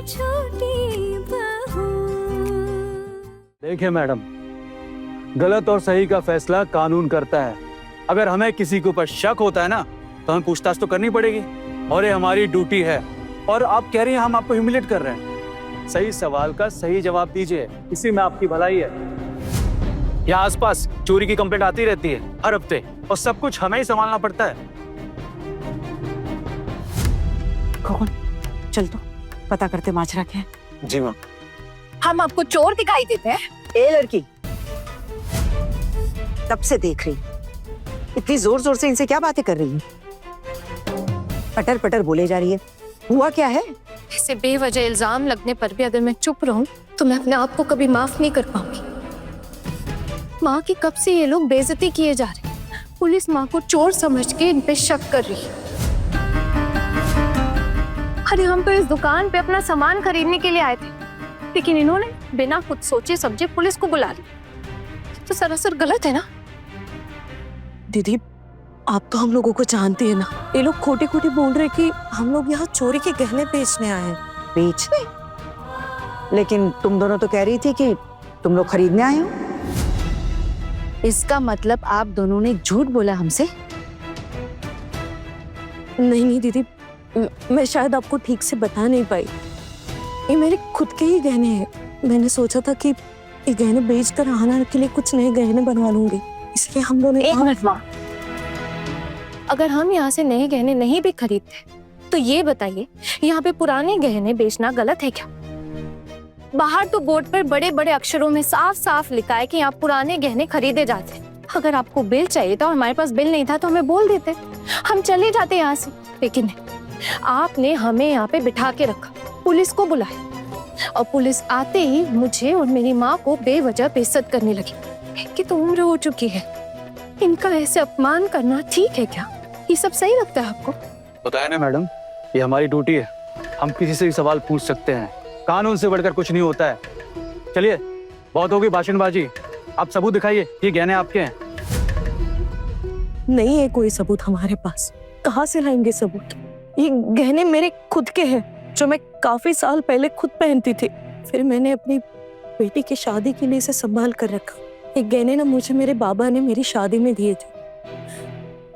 छोटी बहू। देखिए मैडम, गलत और सही का फैसला कानून करता है। अगर हमें किसी के ऊपर शक होता है ना, तो हमें पूछताछ तो करनी पड़ेगी और ये हमारी ड्यूटी है। और आप कह रही हैं हम आपको ह्यूमिलेट कर रहे हैं। सही सवाल का सही जवाब दीजिए, इसी में आपकी भलाई है। यहाँ आसपास चोरी की कंप्लेंट आती रहती है हर हफ्ते, और सब कुछ हमें ही संभालना पड़ता है। कौन? चल तो पता करते माजरा क्या है। जी मैम। हम आपको चोर दिखाई देते हैं? ए लड़की, तब से देख रही, इतनी जोर जोर से इनसे क्या बातें कर रही है? पटर पटर बोले जा रही है। हुआ क्या है? ऐसे बेवजह इल्जाम लगने पर भी अगर मैं चुप रहूं तो मैं अपने आप को कभी माफ नहीं कर पाऊंगी। माँ की कब से ये लोग बेइज्जती किए जा रहे हैं। पुलिस माँ को चोर समझ के इन पे शक कर रही है। अरे हम तो इस दुकान पे अपना सामान खरीदने के लिए आए थे, लेकिन इन्होंने बिना कुछ सोचे समझे पुलिस को बुला लिया। तो सरासर गलत है ना। दीदी, आप तो हम लोगों को जानती है ना, ये लोग खोटे खोटे बोल रहे कि हम लोग यहाँ चोरी के गहने बेचने आए हैं। बेचने? लेकिन तुम दोनों तो कह रही थी कि तुम लोग खरीदने आए हो। इसका मतलब आप दोनों ने झूठ बोला हमसे? नहीं नहीं दीदी, मैं शायद आपको ठीक से बता नहीं पाई। ये मेरे खुद के ही गहने हैं। मैंने सोचा था कि ये गहने बेचकर आना के लिए कुछ नए गहने बनवा लूंगी, इसलिए हम दोनों। एक मिनट माँ, अगर हम यहाँ से नए गहने नहीं भी खरीदते तो ये बताइए, यहाँ पे पुराने गहने बेचना गलत है क्या? बाहर तो बोर्ड पर बड़े बड़े अक्षरों में साफ साफ लिखा है कि यहाँ पुराने गहने खरीदे जाते हैं। अगर आपको बिल चाहिए था और हमारे पास बिल नहीं था तो हमें बोल देते, हम चले जाते यहाँ से। लेकिन नहीं, आपने हमें यहाँ पे बिठा के रखा, पुलिस को बुलाया, और पुलिस आते ही मुझे और मेरी माँ को बेवजह बेइज्जत करने लगी। इनकी तो उम्र हो चुकी है, इनका ऐसे अपमान करना ठीक है क्या? ये सब सही लगता है आपको? बताया ना मैडम, ये हमारी ड्यूटी है। हम किसी से भी सवाल पूछ सकते हैं, कानून से बढ़कर कुछ नहीं होता है। चलिए, बहुत होगी भाषणबाजी, आप सबूत दिखाइए। ये गहने आपके हैं। नहीं है कोई सबूत हमारे पास। कहाँ से लाएंगे सबूत? ये गहने मेरे खुद के हैं, जो मैं काफी साल पहले खुद पहनती थी। फिर मैंने अपनी बेटी की शादी के लिए इसे संभाल कर रखा। ये गहने ना मुझे मेरे बाबा ने मेरी शादी में दिए थे।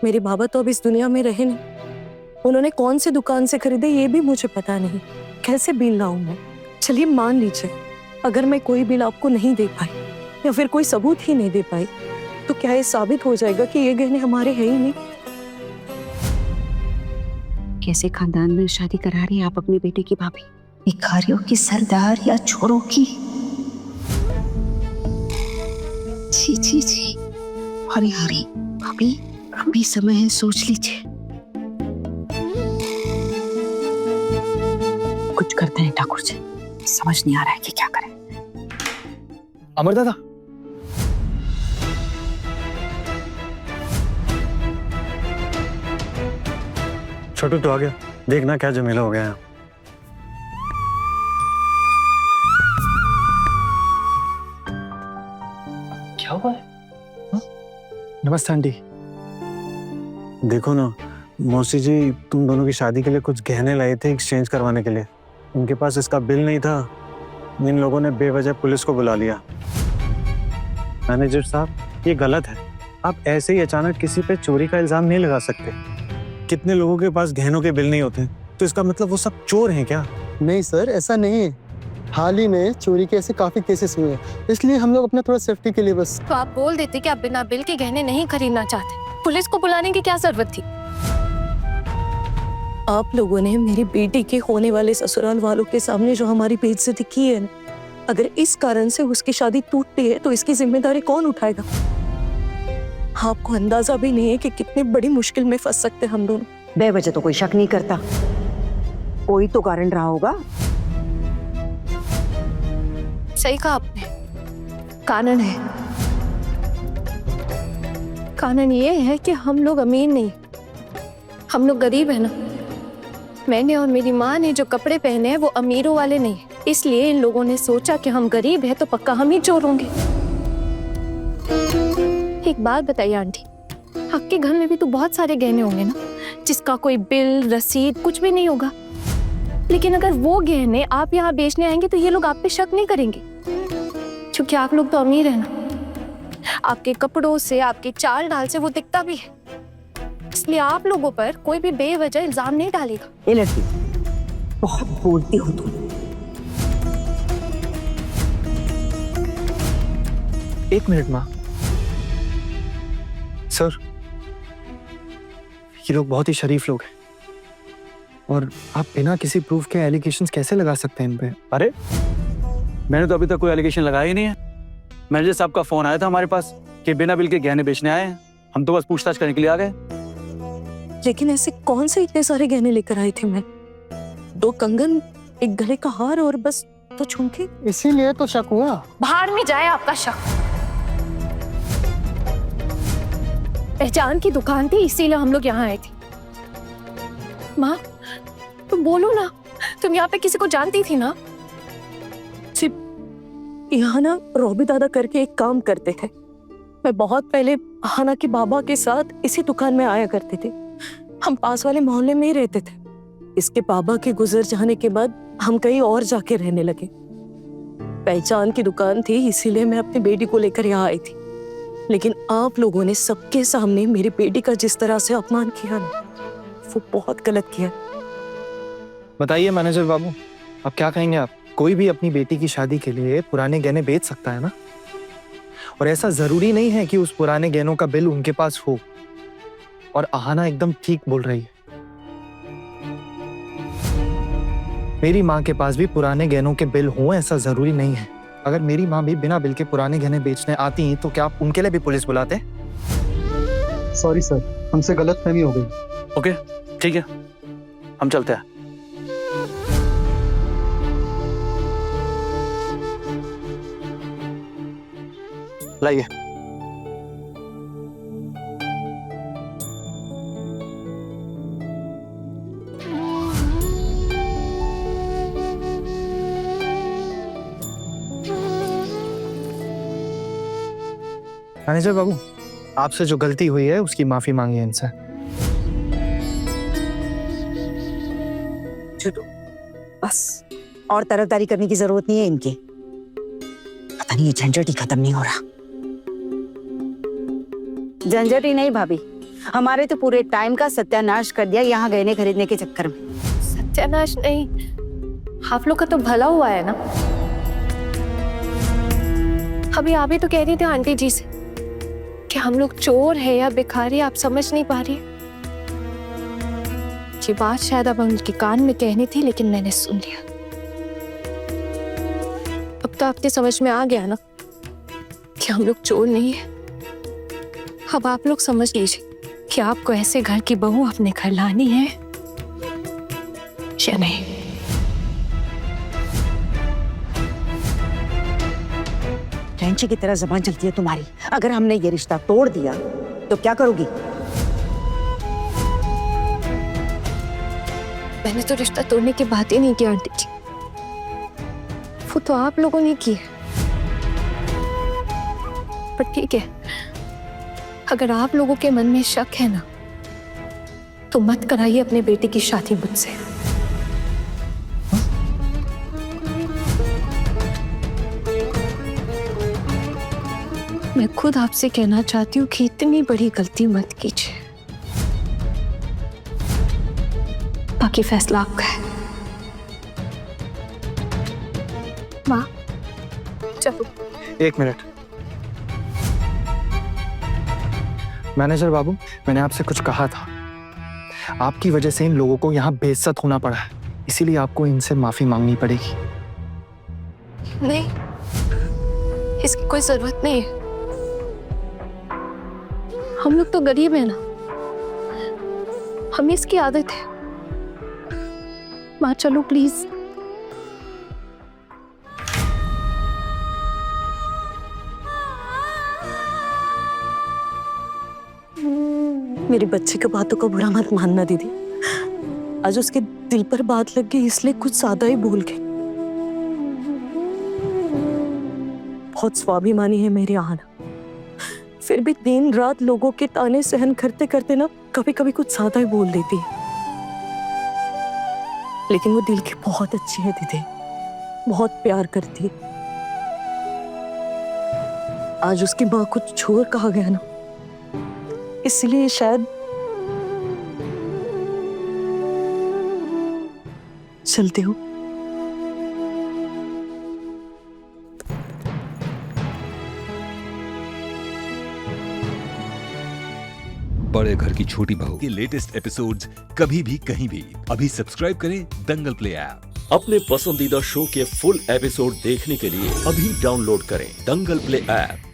मेरे बाबा तो अब इस दुनिया में रहे नहीं। उन्होंने कौन सी दुकान से खरीदे ये भी मुझे पता नहीं। कैसे बिल लाऊं मैं? चलिए मान लीजिए, अगर मैं कोई बिल आपको नहीं दे पाई या फिर कोई सबूत ही नहीं दे पाई, तो क्या ये साबित हो जाएगा कि ये गहने हमारे हैं ही नहीं? कैसे खानदान में शादी करा रही हैं आप अपनी बेटी की भाभी? भिखारियों की सरदार या चोरों की? छी छी छी। हरी हरी भाभी, अभी समय है, सोच लीजिए। कुछ करते हैं ठाकुर जी, समझ नहीं आ रहा है कि क्या करें। अमर दादा, छोटू तो आ गया, देखना क्या झमेला हो गया है। क्या हुआ है? नमस्ते आंटी। देखो ना मौसी जी, तुम दोनों की शादी के लिए कुछ गहने लाए थे एक्सचेंज करवाने के लिए। उनके पास इसका बिल नहीं था। इन लोगों ने बेवजह पुलिस को बुला लिया। मैनेजर साहब, ये गलत है। आप ऐसे ही अचानक किसी पे चोरी का इल्जाम नहीं लगा सकते। कितने लोगों के पास गहनों के बिल नहीं होते, तो इसका मतलब वो सब चोर हैं क्या? नहीं सर, ऐसा नहीं है। हाल ही में चोरी के ऐसे काफी केसेस हुए हैं, इसलिए हम लोग अपना थोड़ा सेफ्टी के लिए बस। तो आप बोल देते कि आप बिना बिल के गहने नहीं खरीदना चाहते। पुलिस को बुलाने की क्या जरूरत थी? आप लोगों ने मेरी बेटी के होने वाले ससुराल वालों के सामने जो हमारी बेइज्जती की है ना, अगर इस कारण से उसकी शादी टूटती है तो इसकी जिम्मेदारी कौन उठाएगा? आपको अंदाजा भी नहीं है कि कितनी बड़ी मुश्किल में फंस सकते हम दोनों। बेवजह तो कोई शक नहीं करता, कोई तो कारण रहा होगा। सही कहा आपने, कारण है। कारण ये है कि हम लोग अमीर नहीं, हम लोग गरीब है ना। मैंने और मेरी माँ ने जो कपड़े पहने हैं वो अमीरों वाले नहीं, इसलिए इन लोगों ने सोचा कि हम गरीब हैं तो पक्का हम ही चोर होंगे। एक बात बताइए आंटी, आपके घर में भी तो बहुत सारे गहने होंगे ना, जिसका कोई बिल रसीद कुछ भी नहीं होगा। लेकिन अगर वो गहने आप यहाँ बेचने आएंगे तो ये लोग आप पे शक नहीं करेंगे, क्योंकि आप लोग तो अमीर हैं ना। आपके कपड़ों से, आपकी चाल ढाल से वो दिखता भी है, इसलिए आप लोगों पर कोई भी बेवजह इल्जाम नहीं डालेगा। ये लड़की बहुत बोलती हो तुम। एक मिनट माँ। सर, ये लोग बहुत ही शरीफ लोग हैं और आप बिना किसी प्रूफ के एलिगेशंस कैसे लगा सकते हैं इन पे? अरे मैंने तो अभी तक कोई एलिगेशन लगाया ही नहीं है। मैनेजर साहब का फोन आया था हमारे पास कि बिना बिल के गहने बेचने आए हैं। हम तो बस पूछताछ करने के लिए आ गए। लेकिन ऐसे कौन से इतने सारे गहने लेकर आई थी मैं? 2 कंगन, एक गले का हार और बस 2 झुमके। इसीलिए तो शक हुआ। बाहर में जाए आपका शक। पहचान की दुकान थी, इसीलिए हम लोग यहाँ आए थे। माँ तुम बोलो ना, तुम यहाँ पे किसी को जानती थी ना? यहाँ ना रॉबी दादा करके एक काम करते थे। मैं बहुत पहले हाना के बाबा के साथ इसी दुकान में आया करते थे। हम पास वाले मोहल्ले में ही रहते थे। इसके बाबा के गुजर जाने के बाद हम कहीं और जाके रहने लगे। पहचान की दुकान थी, इसीलिए मैं अपनी बेटी को लेकर यहाँ आई थी। लेकिन आप लोगों ने सबके सामने मेरी बेटी का जिस तरह से अपमान किया ना, वो बहुत गलत किया। बताइए मैनेजर बाबू, अब क्या कहेंगे आप? कोई भी अपनी बेटी की शादी के लिए पुराने गहने बेच सकता है ना, और ऐसा जरूरी नहीं है कि उस पुराने गहनों का बिल उनके पास हो। और आहाना एकदम ठीक बोल रही है। मेरी माँ के पास भी पुराने गहनों के बिल हों ऐसा जरूरी नहीं है। अगर मेरी माँ भी बिना बिल के पुराने गहने बेचने आती तो क्या आप उनके लिए भी पुलिस बुलाते? सॉरी सर, हमसे गलतफहमी हो गई। ओके ठीक है, हम चलते हैं। लाइए। मैनेजर बाबू, आपसे जो गलती हुई है उसकी माफी मांगिए इनसे। बस और तरफदारी करने की जरूरत नहीं है इनकी। पता नहीं ये झंझट ही खत्म नहीं हो रहा। झंझट ही नहीं भाभी, हमारे तो पूरे टाइम का सत्यानाश कर दिया यहाँ गहने खरीदने के चक्कर में। सत्यानाश नहीं, आप लोग का तो भला हुआ है ना। अभी आप ही तो कह रही थी आंटी जी से कि हम लोग चोर है या भिखारी, आप समझ नहीं पा रही। ये बात शायद अब उनके कान में कहनी थी, लेकिन मैंने सुन लिया। अब तो आपके समझ में आ गया ना कि हम लोग चोर नहीं है। अब आप लोग समझ लीजिए कि आपको ऐसे घर की बहू अपने घर लानी है या नहीं। रेंचे की तरह जबान चलती है तुम्हारी। अगर हमने ये रिश्ता तोड़ दिया तो क्या करोगी? मैंने तो रिश्ता तोड़ने की बात ही नहीं की आंटी जी, वो तो आप लोगों ने की है। पर ठीक है, अगर आप लोगों के मन में शक है ना, तो मत कराइए अपने बेटे की शादी मुझसे। मैं खुद आपसे कहना चाहती हूँ कि इतनी बड़ी गलती मत कीजिए। बाकी फैसला आपका है। माँ चलो। एक मिनट। मैनेजर बाबू, मैंने आपसे कुछ कहा था। आपकी वजह से इन लोगों को यहाँ बेइज्जत होना पड़ा है, इसीलिए आपको इनसे माफी मांगनी पड़ेगी। नहीं, इसकी कोई जरूरत नहीं है। हम लोग तो गरीब है ना, हमें इसकी आदत है। माँ चलो प्लीज। मेरे बच्चे के बातों का बुरा मत मानना दीदी। आज उसके दिल पर बात लग गई, इसलिए कुछ ज्यादा ही भूल गई। बहुत स्वाभिमानी है मेरी आहाना, फिर भी दिन रात लोगों के ताने सहन करते करते ना कभी कभी कुछ ज्यादा ही बोल देती है। लेकिन वो दिल की बहुत अच्छी है दीदी, बहुत प्यार करती है। आज उसकी माँ को छोड़ कहा गया ना, इसलिए शायद चलते हो। बड़े घर की छोटी बहू के लेटेस्ट एपिसोड्स कभी भी कहीं भी अभी सब्सक्राइब करें दंगल प्ले ऐप। अपने पसंदीदा शो के फुल एपिसोड देखने के लिए अभी डाउनलोड करें दंगल प्ले ऐप।